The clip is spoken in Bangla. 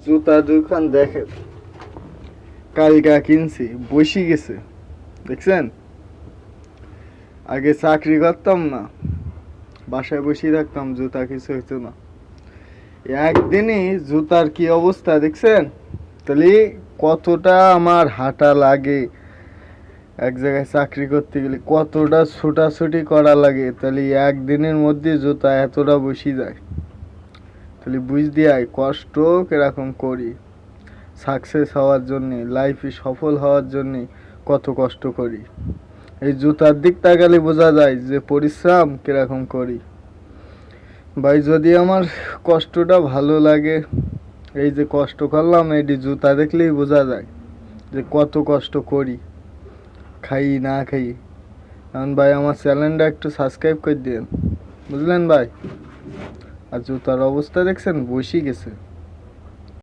জুতা দোকান দেখেন, কালকা কিনছি, বসে গেছে। দেখছেন, আগে চাকরি করতাম না, বাসায় বসে থাকতাম, জুতা কিছু হইতো না। একদিনই জুতার কি অবস্থা দেখছেন? তাহলে কতটা আমার হাঁটা লাগে, এক জায়গায় চাকরি করতে গেলে কতটা ছোটাছুটি করা লাগে, তাহলে একদিনের মধ্যে জুতা এতটা বসে যায়। তাহলে বুঝ দিয়াই কষ্ট কিরকম করি, সাকসেস হওয়ার জন্যে, লাইফে সফল হওয়ার জন্যে কত কষ্ট করি। এই জুতার দিক তাকালে বোঝা যায় যে পরিশ্রম কিরকম করি। ভাই যদি আমার কষ্টটা ভালো লাগে, এই যে কষ্ট করলাম, এটি জুতা দেখলেই বোঝা যায় যে কত কষ্ট করি, খাই না খাই। এখন ভাই আমার চ্যানেলটা একটু সাবস্ক্রাইব করে দিন, বুঝলেন ভাই? আর জুতার অবস্থা দেখছেন, বসে গেছে।